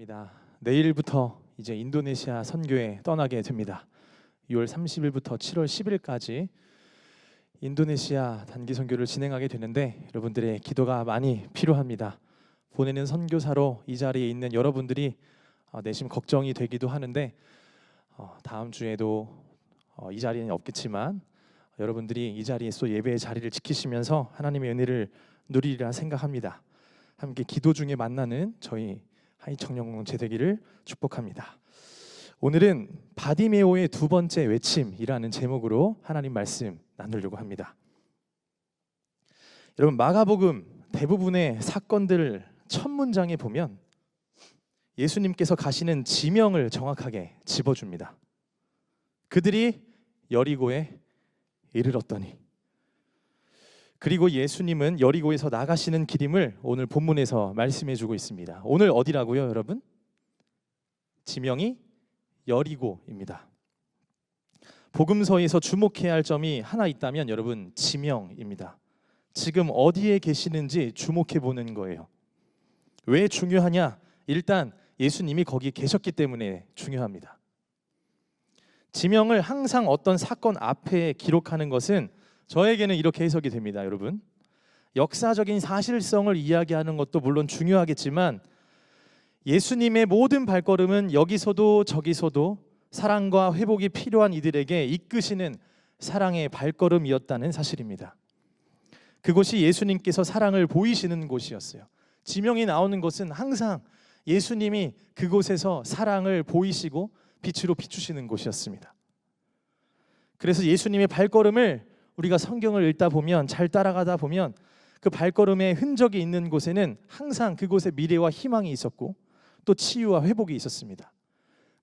축복합니다. 내일부터 이제 인도네시아 선교에 떠나게 됩니다. 6월 30일부터 7월 10일까지 인도네시아 단기 선교를 진행하게 되는데 여러분들의 기도가 많이 필요합니다. 보내는 선교사로 이 자리에 있는 여러분들이 내심 걱정이 되기도 하는데 다음 주에도 이 자리는 없겠지만 여러분들이 이 자리에서 예배의 자리를 지키시면서 하나님의 은혜를 누리리라 생각합니다. 함께 기도 중에 만나는 저희 하이청년공동체 되기를 축복합니다. 오늘은 바디메오의 두 번째 외침이라는 제목으로 하나님 말씀 나누려고 합니다. 여러분, 마가복음 대부분의 사건들 첫 문장에 보면 예수님께서 가시는 지명을 정확하게 짚어줍니다. 그들이 여리고에 이르렀더니, 그리고 예수님은 여리고에서 나가시는 길임을 오늘 본문에서 말씀해주고 있습니다. 오늘 어디라고요, 여러분? 지명이 여리고입니다. 복음서에서 주목해야 할 점이 하나 있다면 여러분, 지명입니다. 지금 어디에 계시는지 주목해 보는 거예요. 왜 중요하냐? 일단 예수님이 거기 계셨기 때문에 중요합니다. 지명을 항상 어떤 사건 앞에 기록하는 것은 저에게는 이렇게 해석이 됩니다. 여러분, 역사적인 사실성을 이야기하는 것도 물론 중요하겠지만 예수님의 모든 발걸음은 여기서도 저기서도 사랑과 회복이 필요한 이들에게 이끄시는 사랑의 발걸음이었다는 사실입니다. 그곳이 예수님께서 사랑을 보이시는 곳이었어요. 지명이 나오는 것은 항상 예수님이 그곳에서 사랑을 보이시고 빛으로 비추시는 곳이었습니다. 그래서 예수님의 발걸음을 우리가 성경을 읽다 보면, 잘 따라가다 보면 그 발걸음의 흔적이 있는 곳에는 항상 그곳에 미래와 희망이 있었고 또 치유와 회복이 있었습니다.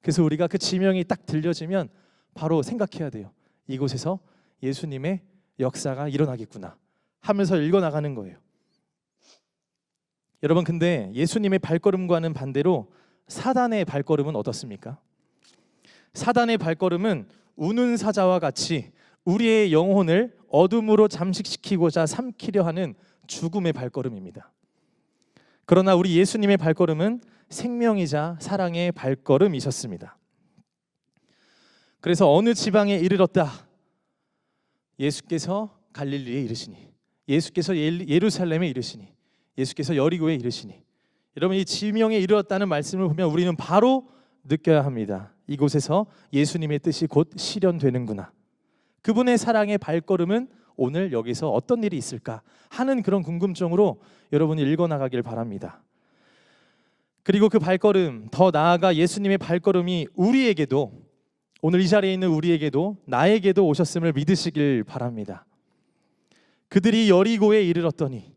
그래서 우리가 그 지명이 딱 들려지면 바로 생각해야 돼요. 이곳에서 예수님의 역사가 일어나겠구나 하면서 읽어나가는 거예요. 여러분, 근데 예수님의 발걸음과는 반대로 사단의 발걸음은 어떻습니까? 사단의 발걸음은 우는 사자와 같이 우리의 영혼을 어둠으로 잠식시키고자 삼키려 하는 죽음의 발걸음입니다. 그러나 우리 예수님의 발걸음은 생명이자 사랑의 발걸음이셨습니다. 그래서 어느 지방에 이르렀다, 예수께서 갈릴리에 이르시니, 예수께서 예루살렘에 이르시니, 예수께서 여리고에 이르시니, 여러분, 이 지명에 이르렀다는 말씀을 보면 우리는 바로 느껴야 합니다. 이곳에서 예수님의 뜻이 곧 실현되는구나. 그분의 사랑의 발걸음은 오늘 여기서 어떤 일이 있을까 하는 그런 궁금증으로 여러분이 읽어나가길 바랍니다. 그리고 그 발걸음, 더 나아가 예수님의 발걸음이 우리에게도, 오늘 이 자리에 있는 우리에게도, 나에게도 오셨음을 믿으시길 바랍니다. 그들이 여리고에 이르렀더니,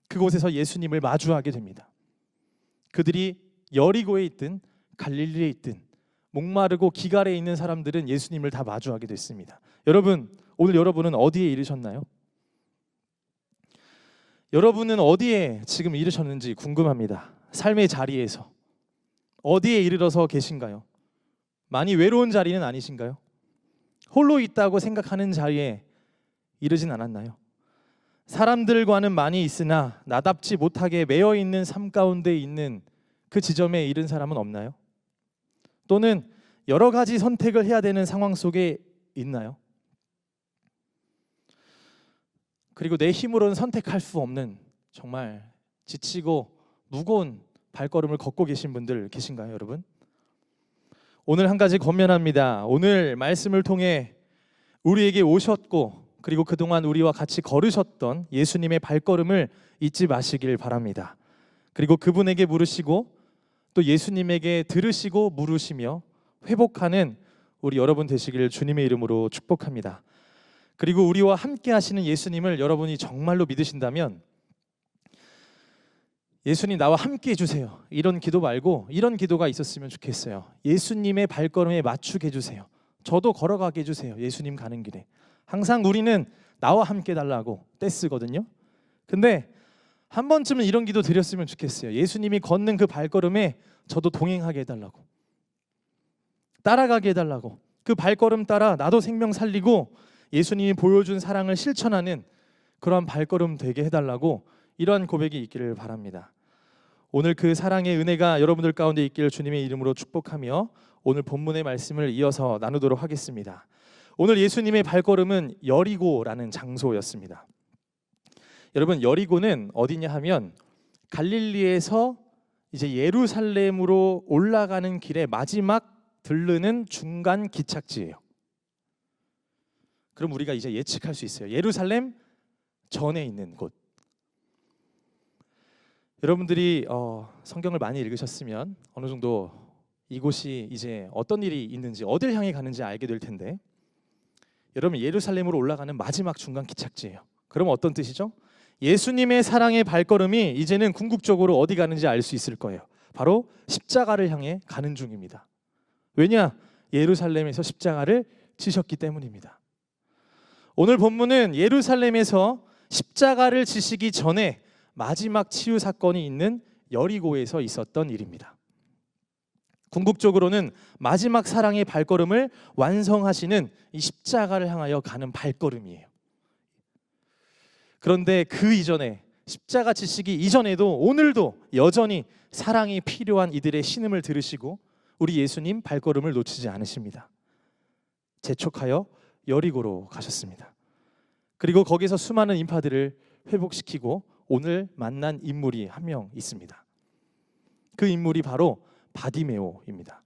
그곳에서 예수님을 마주하게 됩니다. 그들이 여리고에 있든 갈릴리에 있든 목마르고 기갈에 있는 사람들은 예수님을 다 마주하게 됐습니다. 여러분, 오늘 여러분은 어디에 이르셨나요? 여러분은 어디에 지금 이르셨는지 궁금합니다. 삶의 자리에서 어디에 이르러서 계신가요? 많이 외로운 자리는 아니신가요? 홀로 있다고 생각하는 자리에 이르진 않았나요? 사람들과는 많이 있으나 나답지 못하게 매여 있는 삶 가운데 있는 그 지점에 이른 사람은 없나요? 또는 여러 가지 선택을 해야 되는 상황 속에 있나요? 그리고 내 힘으로는 선택할 수 없는 정말 지치고 무거운 발걸음을 걷고 계신 분들 계신가요, 여러분? 오늘 한 가지 권면합니다. 오늘 말씀을 통해 우리에게 오셨고 그리고 그동안 우리와 같이 걸으셨던 예수님의 발걸음을 잊지 마시길 바랍니다. 그리고 그분에게 물으시고 또 예수님에게 들으시고 물으시며 회복하는 우리 여러분 되시길 주님의 이름으로 축복합니다. 그리고 우리와 함께 하시는 예수님을 여러분이 정말로 믿으신다면 예수님, 나와 함께 해주세요. 이런 기도 말고 이런 기도가 있었으면 좋겠어요. 예수님의 발걸음에 맞추게 해주세요. 저도 걸어가게 해주세요. 예수님 가는 길에. 항상 우리는 나와 함께 달라고 떼쓰거든요. 근데 한 번쯤은 이런 기도 드렸으면 좋겠어요. 예수님이 걷는 그 발걸음에 저도 동행하게 해달라고, 따라가게 해달라고, 그 발걸음 따라 나도 생명 살리고 예수님이 보여준 사랑을 실천하는 그러한 발걸음 되게 해달라고, 이러한 고백이 있기를 바랍니다. 오늘 그 사랑의 은혜가 여러분들 가운데 있기를 주님의 이름으로 축복하며 오늘 본문의 말씀을 이어서 나누도록 하겠습니다. 오늘 예수님의 발걸음은 여리고라는 장소였습니다. 여러분, 여리고는 어디냐 하면 갈릴리에서 이제 예루살렘으로 올라가는 길에 마지막 들르는 중간 기착지예요. 그럼 우리가 이제 예측할 수 있어요. 예루살렘 전에 있는 곳. 여러분들이 성경을 많이 읽으셨으면 어느 정도 이곳이 이제 어떤 일이 있는지, 어딜 향해 가는지 알게 될 텐데, 여러분, 예루살렘으로 올라가는 마지막 중간 기착지예요. 그럼 어떤 뜻이죠? 예수님의 사랑의 발걸음이 이제는 궁극적으로 어디 가는지 알 수 있을 거예요. 바로 십자가를 향해 가는 중입니다. 왜냐? 예루살렘에서 십자가를 지셨기 때문입니다. 오늘 본문은 예루살렘에서 십자가를 지시기 전에 마지막 치유 사건이 있는 여리고에서 있었던 일입니다. 궁극적으로는 마지막 사랑의 발걸음을 완성하시는 이 십자가를 향하여 가는 발걸음이에요. 그런데 그 이전에, 십자가 지시기 이전에도 오늘도 여전히 사랑이 필요한 이들의 신음을 들으시고 우리 예수님 발걸음을 놓치지 않으십니다. 재촉하여 여리고로 가셨습니다. 그리고 거기서 수많은 인파들을 회복시키고 오늘 만난 인물이 한 명 있습니다. 그 인물이 바로 바디메오입니다.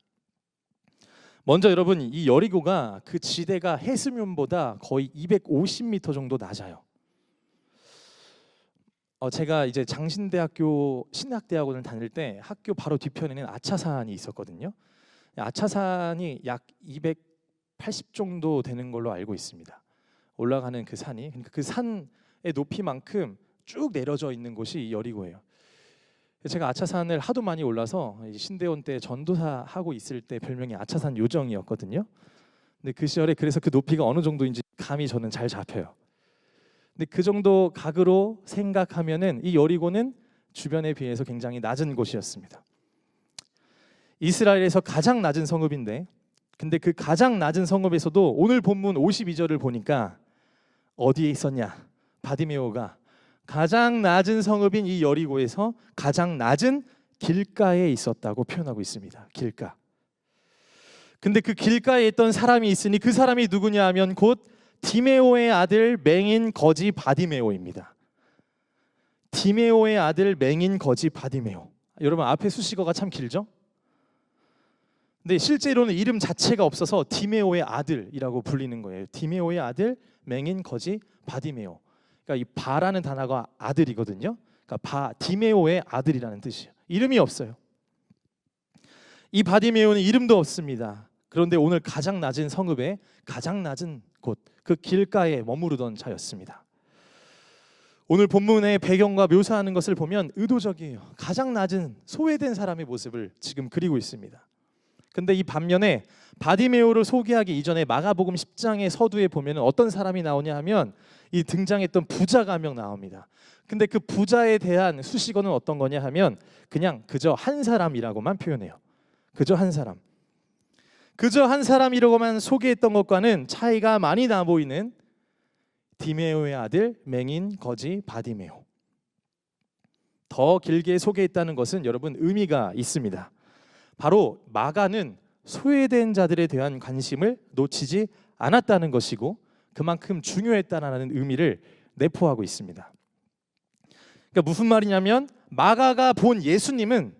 먼저 여러분, 이 여리고가 그 지대가 해수면보다 거의 250m 정도 낮아요. 제가 이제 장신대학교 신학대학원을 다닐 때 학교 바로 뒤편에는 아차산이 있었거든요. 아차산이 약 280 정도 되는 걸로 알고 있습니다. 올라가는 그 산이, 그러니까 그 산의 높이만큼 쭉 내려져 있는 곳이 이 여리고예요. 제가 아차산을 하도 많이 올라서 신대원 때 전도사 하고 있을 때 별명이 아차산 요정이었거든요. 근데 그 시절에 그래서 그 높이가 어느 정도인지 감이 저는 잘 잡혀요. 근데 그 정도 각으로 생각하면은 이 여리고는 주변에 비해서 굉장히 낮은 곳이었습니다. 이스라엘에서 가장 낮은 성읍인데, 근데 그 가장 낮은 성읍에서도 오늘 본문 52절을 보니까 어디에 있었냐? 바디메오가 가장 낮은 성읍인 이 여리고에서 가장 낮은 길가에 있었다고 표현하고 있습니다. 길가. 근데 그 길가에 있던 사람이 있으니 그 사람이 누구냐 하면 곧 디메오의 아들 맹인 거지 바디메오입니다. 디메오의 아들 맹인 거지 바디메오. 여러분, 앞에 수식어가 참 길죠? 근데 실제로는 이름 자체가 없어서 디메오의 아들이라고 불리는 거예요. 디메오의 아들 맹인 거지 바디메오. 그러니까 이 바라는 단어가 아들이거든요. 그러니까 디메오의 아들이라는 뜻이에요. 이름이 없어요. 이 바디메오는 이름도 없습니다. 그런데 오늘 가장 낮은 성읍에 가장 낮은 곳, 그 길가에 머무르던 자였습니다. 오늘 본문의 배경과 묘사하는 것을 보면 의도적이에요. 가장 낮은 소외된 사람의 모습을 지금 그리고 있습니다. 근데 이 반면에 바디메오를 소개하기 이전에 마가복음 10장의 서두에 보면 어떤 사람이 나오냐 하면 이 등장했던 부자가 한 명 나옵니다. 근데 그 부자에 대한 수식어는 어떤 거냐 하면 그냥 그저 한 사람이라고만 표현해요. 그저 한 사람. 그저 한 사람이라고만 소개했던 것과는 차이가 많이 나 보이는 디메오의 아들 맹인 거지 바디메오. 더 길게 소개했다는 것은 여러분 의미가 있습니다. 바로 마가는 소외된 자들에 대한 관심을 놓치지 않았다는 것이고 그만큼 중요했다는 의미를 내포하고 있습니다. 그러니까 무슨 말이냐면 마가가 본 예수님은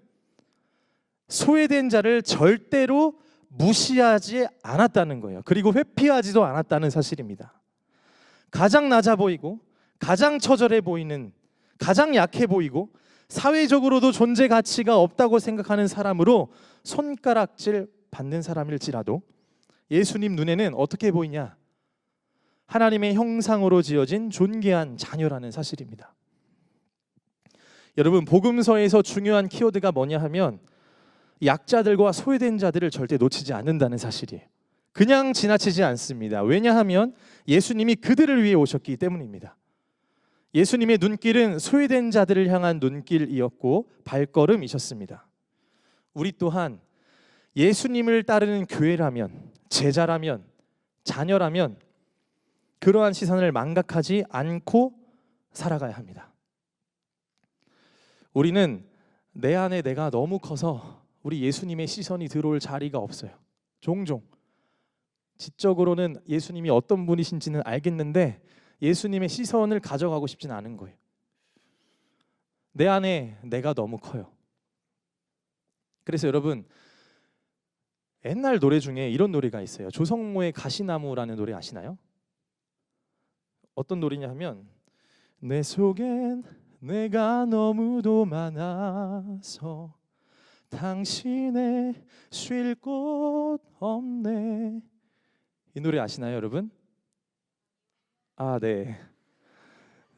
소외된 자를 절대로 무시하지 않았다는 거예요. 그리고 회피하지도 않았다는 사실입니다. 가장 낮아 보이고 가장 처절해 보이는, 가장 약해 보이고 사회적으로도 존재 가치가 없다고 생각하는 사람으로 손가락질 받는 사람일지라도 예수님 눈에는 어떻게 보이냐? 하나님의 형상으로 지어진 존귀한 자녀라는 사실입니다. 여러분, 복음서에서 중요한 키워드가 뭐냐 하면 약자들과 소외된 자들을 절대 놓치지 않는다는 사실이에요. 그냥 지나치지 않습니다. 왜냐하면 예수님이 그들을 위해 오셨기 때문입니다. 예수님의 눈길은 소외된 자들을 향한 눈길이었고 발걸음이셨습니다. 우리 또한 예수님을 따르는 교회라면, 제자라면, 자녀라면 그러한 시선을 망각하지 않고 살아가야 합니다. 우리는 내 안에 내가 너무 커서 우리 예수님의 시선이 들어올 자리가 없어요. 종종 지적으로는 예수님이 어떤 분이신지는 알겠는데 예수님의 시선을 가져가고 싶진 않은 거예요. 내 안에 내가 너무 커요. 그래서 여러분, 옛날 노래 중에 이런 노래가 있어요. 조성모의 가시나무라는 노래 아시나요? 어떤 노래냐 하면, 내 속엔 내가 너무도 많아서 당신의 쉴 곳 없네. 이 노래 아시나요, 여러분? 아, 네.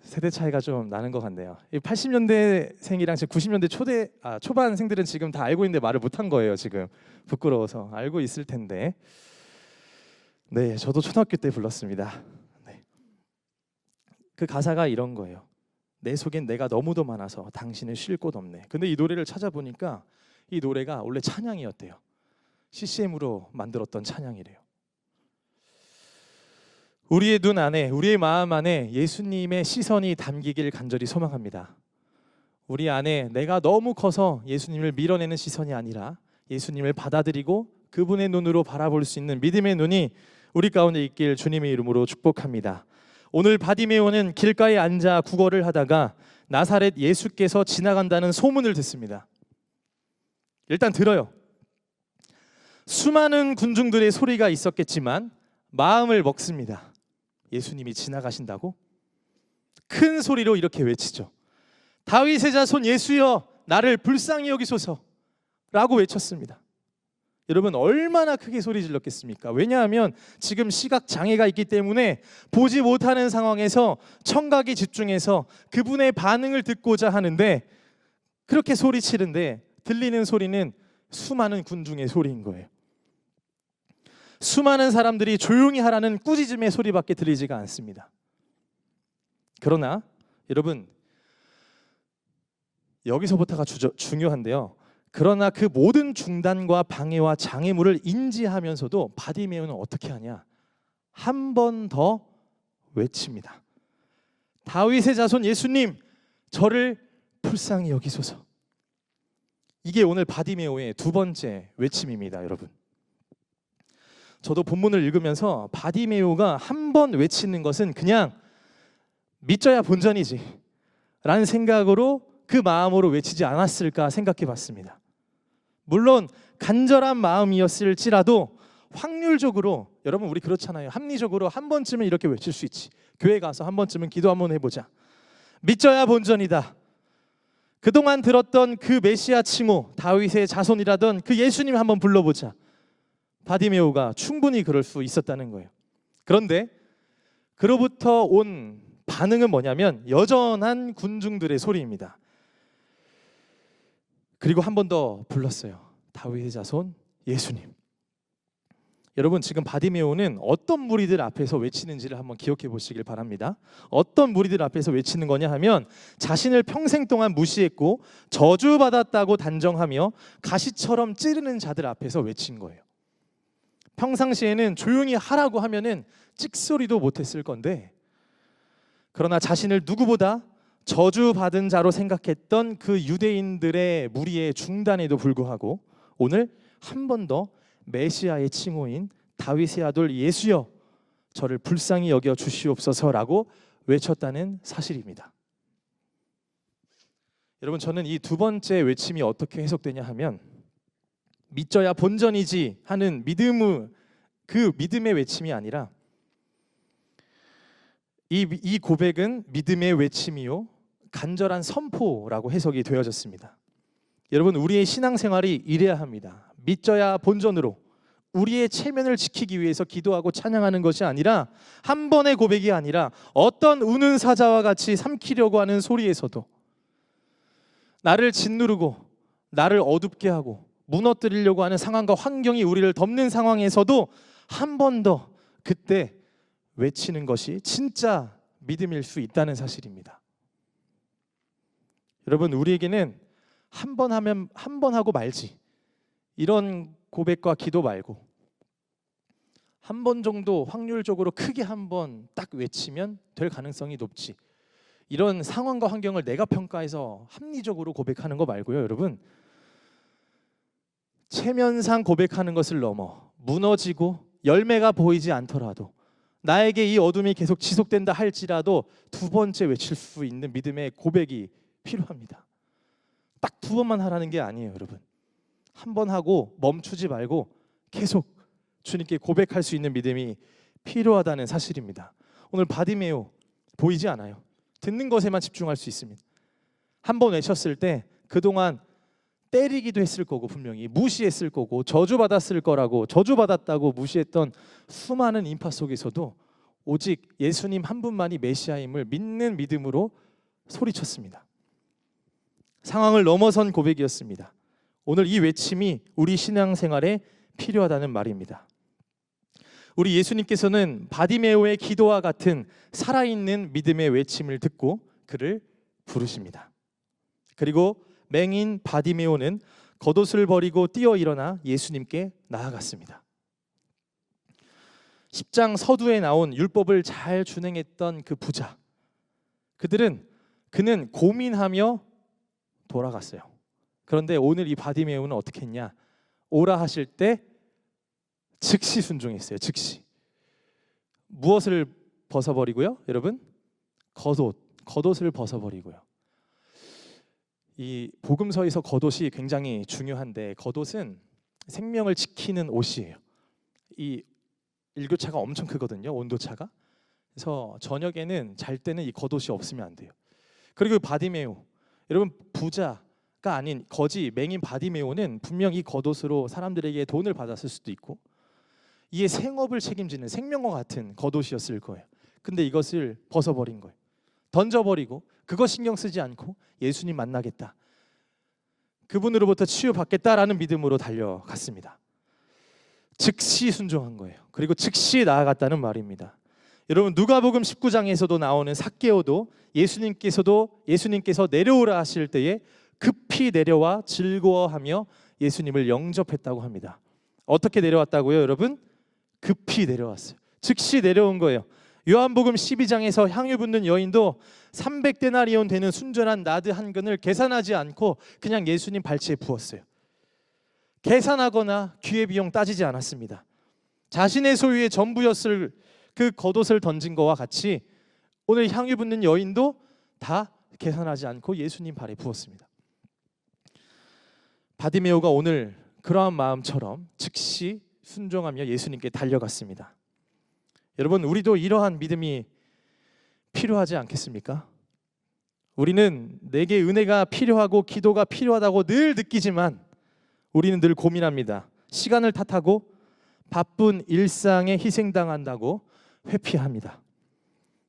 세대 차이가 좀 나는 것 같네요. 80년대생이랑 지금 90년대 초반생들은 지금 다 알고 있는데 말을 못한 거예요. 지금 부끄러워서. 알고 있을 텐데. 네, 저도 초등학교 때 불렀습니다. 네. 그 가사가 이런 거예요. 내 속엔 내가 너무도 많아서 당신은 쉴 곳 없네. 근데 이 노래를 찾아보니까 이 노래가 원래 찬양이었대요. CCM으로 만들었던 찬양이래요. 우리의 눈 안에, 우리의 마음 안에 예수님의 시선이 담기길 간절히 소망합니다. 우리 안에 내가 너무 커서 예수님을 밀어내는 시선이 아니라 예수님을 받아들이고 그분의 눈으로 바라볼 수 있는 믿음의 눈이 우리 가운데 있길 주님의 이름으로 축복합니다. 오늘 바디메오는 길가에 앉아 구걸을 하다가 나사렛 예수께서 지나간다는 소문을 듣습니다. 일단 들어요. 수많은 군중들의 소리가 있었겠지만 마음을 먹습니다. 예수님이 지나가신다고? 큰 소리로 이렇게 외치죠. 다윗의 자손 예수여, 나를 불쌍히 여기소서 라고 외쳤습니다. 여러분, 얼마나 크게 소리 질렀겠습니까? 왜냐하면 지금 시각 장애가 있기 때문에 보지 못하는 상황에서 청각이 집중해서 그분의 반응을 듣고자 하는데, 그렇게 소리치는데 들리는 소리는 수많은 군중의 소리인 거예요. 수많은 사람들이 조용히 하라는 꾸짖음의 소리밖에 들리지가 않습니다. 그러나 여러분, 여기서부터가 중요한데요. 그러나 그 모든 중단과 방해와 장애물을 인지하면서도 바디메오는 어떻게 하냐? 한 번 더 외칩니다. 다윗의 자손 예수님, 저를 불쌍히 여기소서. 이게 오늘 바디메오의 두 번째 외침입니다, 여러분. 저도 본문을 읽으면서 바디메오가 한 번 외치는 것은 그냥 믿져야 본전이지 라는 생각으로, 그 마음으로 외치지 않았을까 생각해 봤습니다. 물론 간절한 마음이었을지라도 확률적으로, 여러분 우리 그렇잖아요. 합리적으로 한 번쯤은 이렇게 외칠 수 있지. 교회 가서 한 번쯤은 기도 한번 해보자. 믿져야 본전이다. 그동안 들었던 그 메시아 칭호, 다윗의 자손이라던 그 예수님 한번 불러보자. 바디메오가 충분히 그럴 수 있었다는 거예요. 그런데 그로부터 온 반응은 뭐냐면 여전한 군중들의 소리입니다. 그리고 한 번 더 불렀어요. 다윗의 자손 예수님. 여러분, 지금 바디메오는 어떤 무리들 앞에서 외치는지를 한번 기억해 보시길 바랍니다. 어떤 무리들 앞에서 외치는 거냐 하면 자신을 평생 동안 무시했고 저주받았다고 단정하며 가시처럼 찌르는 자들 앞에서 외친 거예요. 평상시에는 조용히 하라고 하면은 찍소리도 못했을 건데, 그러나 자신을 누구보다 저주받은 자로 생각했던 그 유대인들의 무리의 중단에도 불구하고 오늘 한 번 더 메시아의 칭호인 다윗의 아들 예수여, 저를 불쌍히 여겨 주시옵소서라고 외쳤다는 사실입니다. 여러분, 저는 이 두 번째 외침이 어떻게 해석되냐 하면 믿져야 본전이지 하는 그 믿음의 외침이 아니라 이 고백은 믿음의 외침이요 간절한 선포라고 해석이 되어졌습니다. 여러분, 우리의 신앙생활이 이래야 합니다. 믿져야 본전으로 우리의 체면을 지키기 위해서 기도하고 찬양하는 것이 아니라, 한 번의 고백이 아니라 어떤 우는 사자와 같이 삼키려고 하는 소리에서도, 나를 짓누르고 나를 어둡게 하고 무너뜨리려고 하는 상황과 환경이 우리를 덮는 상황에서도 한 번 더 그때 외치는 것이 진짜 믿음일 수 있다는 사실입니다. 여러분, 우리에게는 한 번 하면 한 번 하고 말지, 이런 고백과 기도 말고 한 번 정도 확률적으로 크게 한 번 딱 외치면 될 가능성이 높지, 이런 상황과 환경을 내가 평가해서 합리적으로 고백하는 거 말고요, 여러분. 체면상 고백하는 것을 넘어 무너지고 열매가 보이지 않더라도, 나에게 이 어둠이 계속 지속된다 할지라도 두 번째 외칠 수 있는 믿음의 고백이 필요합니다. 딱 두 번만 하라는 게 아니에요, 여러분. 한 번 하고 멈추지 말고 계속 주님께 고백할 수 있는 믿음이 필요하다는 사실입니다. 오늘 바디메오 보이지 않아요. 듣는 것에만 집중할 수 있습니다. 한 번 외쳤을 때 그동안 때리기도 했을 거고, 분명히 무시했을 거고, 저주받았을 거라고, 저주받았다고 무시했던 수많은 인파 속에서도 오직 예수님 한 분만이 메시아임을 믿는 믿음으로 소리쳤습니다. 상황을 넘어선 고백이었습니다. 오늘 이 외침이 우리 신앙생활에 필요하다는 말입니다. 우리 예수님께서는 바디메오의 기도와 같은 살아있는 믿음의 외침을 듣고 그를 부르십니다. 그리고 맹인 바디메오는 겉옷을 버리고 뛰어 일어나 예수님께 나아갔습니다. 10장 서두에 나온 율법을 잘 준행했던 그 부자, 그는 고민하며 돌아갔어요. 그런데 오늘 이 바디메오는 어떻게 했냐? 오라 하실 때 즉시 순종했어요. 즉시. 무엇을 벗어버리고요, 여러분? 겉옷을 벗어버리고요. 이 복음서에서 겉옷이 굉장히 중요한데, 겉옷은 생명을 지키는 옷이에요. 이 일교차가 엄청 크거든요, 온도차가. 그래서 저녁에는 잘 때는 이 겉옷이 없으면 안 돼요. 그리고 바디메오, 여러분, 부자가 아닌 거지 맹인 바디메오는 분명 이 겉옷으로 사람들에게 돈을 받았을 수도 있고, 이에 생업을 책임지는 생명과 같은 겉옷이었을 거예요. 근데 이것을 벗어버린 거예요. 던져버리고 그거 신경 쓰지 않고 예수님 만나겠다, 그분으로부터 치유받겠다라는 믿음으로 달려갔습니다. 즉시 순종한 거예요. 그리고 즉시 나아갔다는 말입니다. 여러분, 누가복음 19장에서도 나오는 삭개오도 예수님께서 내려오라 하실 때에 급히 내려와 즐거워하며 예수님을 영접했다고 합니다. 어떻게 내려왔다고요, 여러분? 급히 내려왔어요. 즉시 내려온 거예요. 요한복음 12장에서 향유 붓는 여인도 300데나리온 되는 순전한 나드 한 근을 계산하지 않고 그냥 예수님 발치에 부었어요. 계산하거나 기회비용 따지지 않았습니다. 자신의 소유의 전부였을 그 겉옷을 던진 거와 같이 오늘 향유 붓는 여인도 다 계산하지 않고 예수님 발에 부었습니다. 바디메오가 오늘 그러한 마음처럼 즉시 순종하며 예수님께 달려갔습니다. 여러분, 우리도 이러한 믿음이 필요하지 않겠습니까? 우리는 내게 은혜가 필요하고 기도가 필요하다고 늘 느끼지만 우리는 늘 고민합니다. 시간을 탓하고 바쁜 일상에 희생당한다고 회피합니다.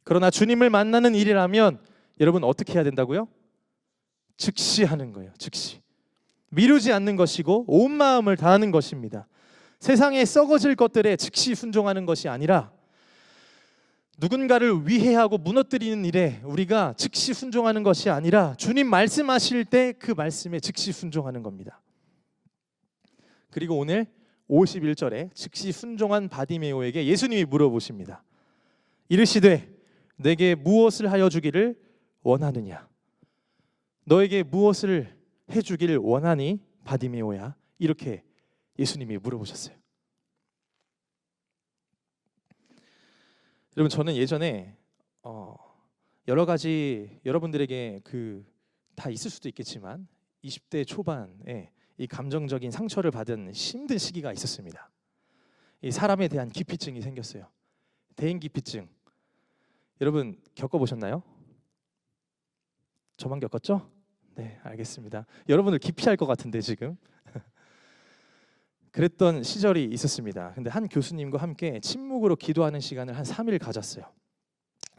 그러나 주님을 만나는 일이라면 여러분 어떻게 해야 된다고요? 즉시 하는 거예요. 즉시. 미루지 않는 것이고 온 마음을 다하는 것입니다. 세상에 썩어질 것들에 즉시 순종하는 것이 아니라 누군가를 위해하고 무너뜨리는 일에 우리가 즉시 순종하는 것이 아니라 주님 말씀하실 때 그 말씀에 즉시 순종하는 겁니다. 그리고 오늘 51절에 즉시 순종한 바디메오에게 예수님이 물어보십니다. 이르시되 내게 무엇을 하여 주기를 원하느냐? 너에게 무엇을 해주기를 원하니 바디메오야? 이렇게 예수님이 물어보셨어요. 여러분, 저는 예전에 여러 가지 여러분들에게 다 있을 수도 있겠지만 20대 초반에 이 감정적인 상처를 받은 힘든 시기가 있었습니다. 이 사람에 대한 기피증이 생겼어요. 대인 기피증. 여러분 겪어보셨나요? 저만 겪었죠? 네, 알겠습니다. 여러분을 기피할 것 같은데 지금 그랬던 시절이 있었습니다. 근데 한 교수님과 함께 침묵으로 기도하는 시간을 한 3일 가졌어요.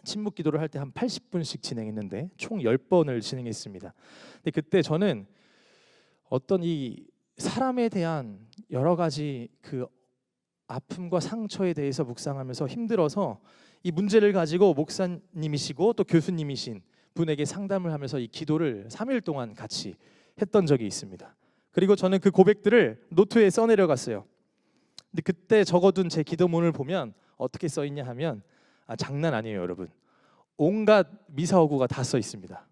침묵 기도를 할 때 한 80분씩 진행했는데 총 10번을 진행했습니다. 근데 그때 저는 어떤 이 사람에 대한 여러 가지 그 아픔과 상처에 대해서 묵상하면서 힘들어서 이 문제를 가지고 목사님이시고 또 교수님이신 분에게 상담을 하면서 이 기도를 3일 동안 같이 했던 적이 있습니다. 그리고 저는 그 고백들을 노트에 써내려갔어요. 근데 그때 적어둔 제 기도문을 보면 어떻게 써있냐 하면 장난 아니에요, 여러분. 온갖 미사오구가 다 써 있습니다.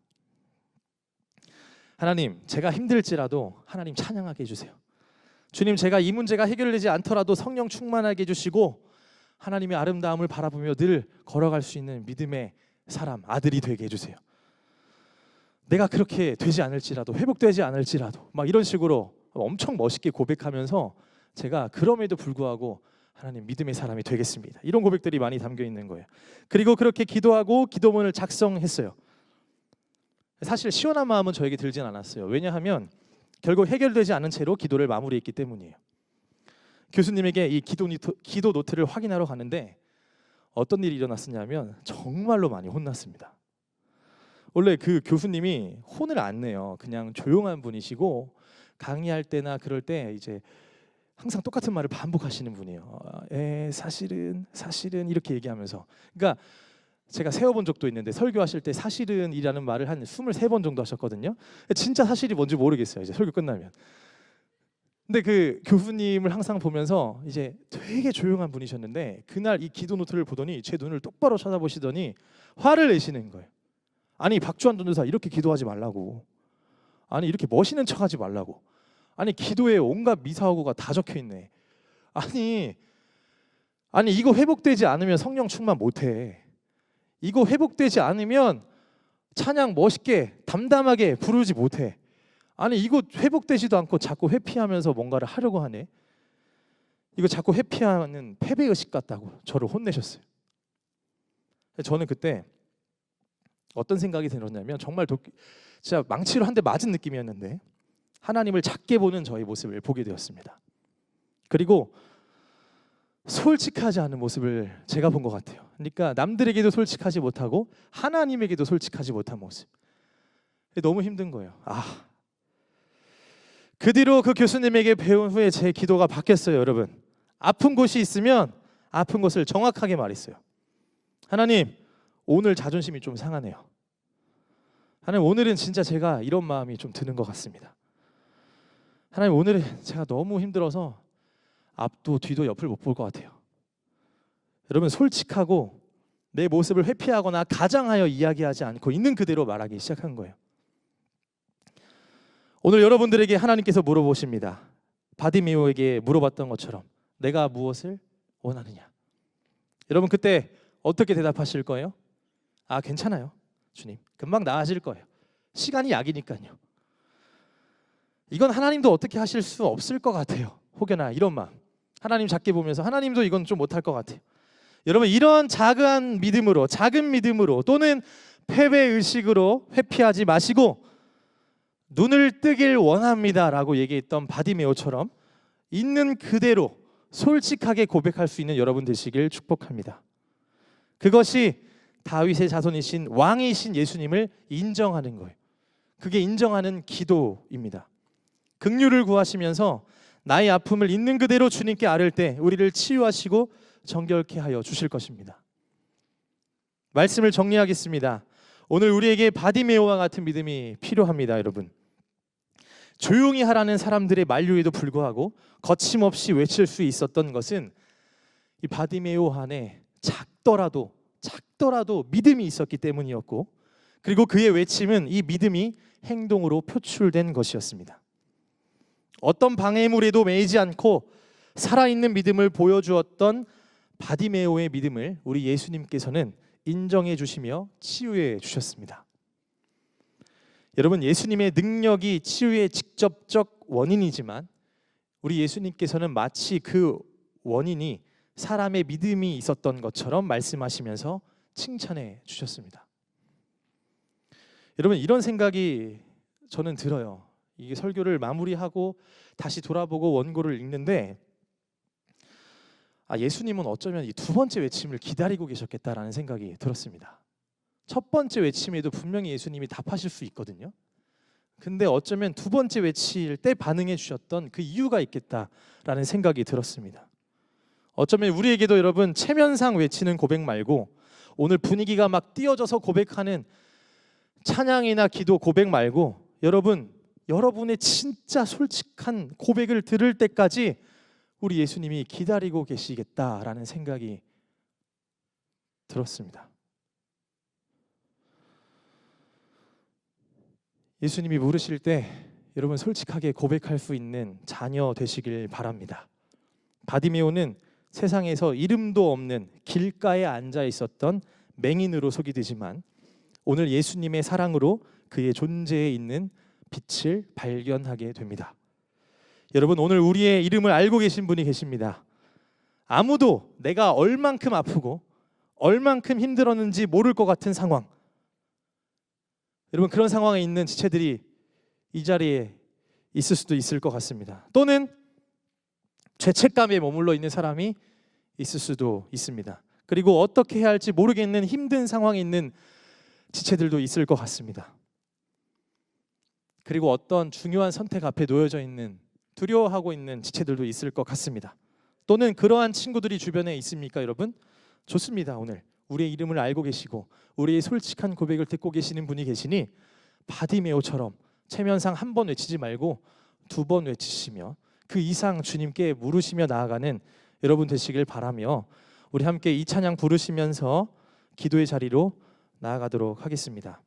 하나님, 제가 힘들지라도 하나님 찬양하게 해주세요. 주님, 제가 이 문제가 해결되지 않더라도 성령 충만하게 해주시고 하나님의 아름다움을 바라보며 늘 걸어갈 수 있는 믿음의 사람, 아들이 되게 해주세요. 내가 그렇게 되지 않을지라도, 회복되지 않을지라도 막 이런 식으로 엄청 멋있게 고백하면서 제가 그럼에도 불구하고 하나님 믿음의 사람이 되겠습니다. 이런 고백들이 많이 담겨 있는 거예요. 그리고 그렇게 기도하고 기도문을 작성했어요. 사실 시원한 마음은 저에게 들진 않았어요. 왜냐하면 결국 해결되지 않은 채로 기도를 마무리했기 때문이에요. 교수님에게 이 기도 노트를 확인하러 가는데 어떤 일이 일어났었냐면 정말로 많이 혼났습니다. 원래 그 교수님이 혼을 안 내요. 그냥 조용한 분이시고 강의할 때나 그럴 때 이제 항상 똑같은 말을 반복하시는 분이에요. 사실은 이렇게 얘기하면서. 그러니까 제가 세워본 적도 있는데 설교하실 때 사실은이라는 말을 한 23번 정도 하셨거든요. 진짜 사실이 뭔지 모르겠어요. 이제 설교 끝나면. 근데 그 교수님을 항상 보면서 이제 되게 조용한 분이셨는데 그날 이 기도 노트를 보더니 제 눈을 똑바로 쳐다보시더니 화를 내시는 거예요. 아니 박주환 전도사 이렇게 기도하지 말라고. 아니 이렇게 멋있는 척하지 말라고. 아니 기도에 온갖 미사오구가 다 적혀있네. 아니 이거 회복되지 않으면 성령 충만 못해. 이거 회복되지 않으면 찬양 멋있게 담담하게 부르지 못해. 아니 이거 회복되지도 않고 자꾸 회피하면서 뭔가를 하려고 하네. 이거 자꾸 회피하는 패배의식 같다고 저를 혼내셨어요. 저는 그때 어떤 생각이 들었냐면 정말 진짜 망치로 한 대 맞은 느낌이었는데 하나님을 작게 보는 저의 모습을 보게 되었습니다. 그리고 솔직하지 않은 모습을 제가 본 것 같아요. 그러니까 남들에게도 솔직하지 못하고 하나님에게도 솔직하지 못한 모습. 너무 힘든 거예요. 그 뒤로 그 교수님에게 배운 후에 제 기도가 바뀌었어요. 여러분, 아픈 곳이 있으면 아픈 곳을 정확하게 말했어요. 하나님, 오늘 자존심이 좀 상하네요. 하나님, 오늘은 진짜 제가 이런 마음이 좀 드는 것 같습니다. 하나님, 오늘은 제가 너무 힘들어서 앞도 뒤도 옆을 못 볼 것 같아요. 여러분, 솔직하고 내 모습을 회피하거나 가장하여 이야기하지 않고 있는 그대로 말하기 시작한 거예요. 오늘 여러분들에게 하나님께서 물어보십니다. 바디메오에게 물어봤던 것처럼 내가 무엇을 원하느냐. 여러분 그때 어떻게 대답하실 거예요? 괜찮아요 주님, 금방 나아질 거예요. 시간이 약이니까요. 이건 하나님도 어떻게 하실 수 없을 것 같아요. 혹여나 이런 마음, 하나님 작게 보면서 하나님도 이건 좀 못할 것 같아요. 여러분, 이런 작은 믿음으로 또는 패배의식으로 회피하지 마시고 눈을 뜨길 원합니다 라고 얘기했던 바디메오처럼 있는 그대로 솔직하게 고백할 수 있는 여러분 되시길 축복합니다. 그것이 다윗의 자손이신 왕이신 예수님을 인정하는 거예요. 그게 인정하는 기도입니다. 긍휼을 구하시면서 나의 아픔을 있는 그대로 주님께 아뢰을 때 우리를 치유하시고 정결케 하여 주실 것입니다. 말씀을 정리하겠습니다. 오늘 우리에게 바디메오와 같은 믿음이 필요합니다. 여러분, 조용히 하라는 사람들의 만류에도 불구하고 거침없이 외칠 수 있었던 것은 이 바디메오 안에 작더라도 믿음이 있었기 때문이었고, 그리고 그의 외침은 이 믿음이 행동으로 표출된 것이었습니다. 어떤 방해물에도 매이지 않고 살아있는 믿음을 보여주었던 바디메오의 믿음을 우리 예수님께서는 인정해 주시며 치유해 주셨습니다. 여러분, 예수님의 능력이 치유의 직접적 원인이지만 우리 예수님께서는 마치 그 원인이 사람의 믿음이 있었던 것처럼 말씀하시면서 칭찬해 주셨습니다. 여러분, 이런 생각이 저는 들어요. 이게 설교를 마무리하고 다시 돌아보고 원고를 읽는데 예수님은 어쩌면 이 두 번째 외침을 기다리고 계셨겠다라는 생각이 들었습니다. 첫 번째 외침에도 분명히 예수님이 답하실 수 있거든요. 근데 어쩌면 두 번째 외칠 때 반응해 주셨던 그 이유가 있겠다라는 생각이 들었습니다. 어쩌면 우리에게도 여러분 체면상 외치는 고백 말고 오늘 분위기가 막 띄어져서 고백하는 찬양이나 기도 고백 말고 여러분의 진짜 솔직한 고백을 들을 때까지 우리 예수님이 기다리고 계시겠다라는 생각이 들었습니다. 예수님이 물으실 때 여러분 솔직하게 고백할 수 있는 자녀 되시길 바랍니다. 바디메오는 세상에서 이름도 없는 길가에 앉아 있었던 맹인으로 소개되지만 오늘 예수님의 사랑으로 그의 존재에 있는 빛을 발견하게 됩니다. 여러분, 오늘 우리의 이름을 알고 계신 분이 계십니다. 아무도 내가 얼만큼 아프고 얼만큼 힘들었는지 모를 것 같은 상황, 여러분 그런 상황에 있는 지체들이 이 자리에 있을 수도 있을 것 같습니다. 또는 죄책감에 머물러 있는 사람이 있을 수도 있습니다. 그리고 어떻게 해야 할지 모르겠는 힘든 상황에 있는 지체들도 있을 것 같습니다. 그리고 어떤 중요한 선택 앞에 놓여져 있는, 두려워하고 있는 지체들도 있을 것 같습니다. 또는 그러한 친구들이 주변에 있습니까, 여러분? 좋습니다. 오늘 우리의 이름을 알고 계시고 우리의 솔직한 고백을 듣고 계시는 분이 계시니 바디메오처럼 체면상 한 번 외치지 말고 2번 외치시며 그 이상 주님께 물으시며 나아가는 여러분 되시길 바라며 우리 함께 이 찬양 부르시면서 기도의 자리로 나아가도록 하겠습니다.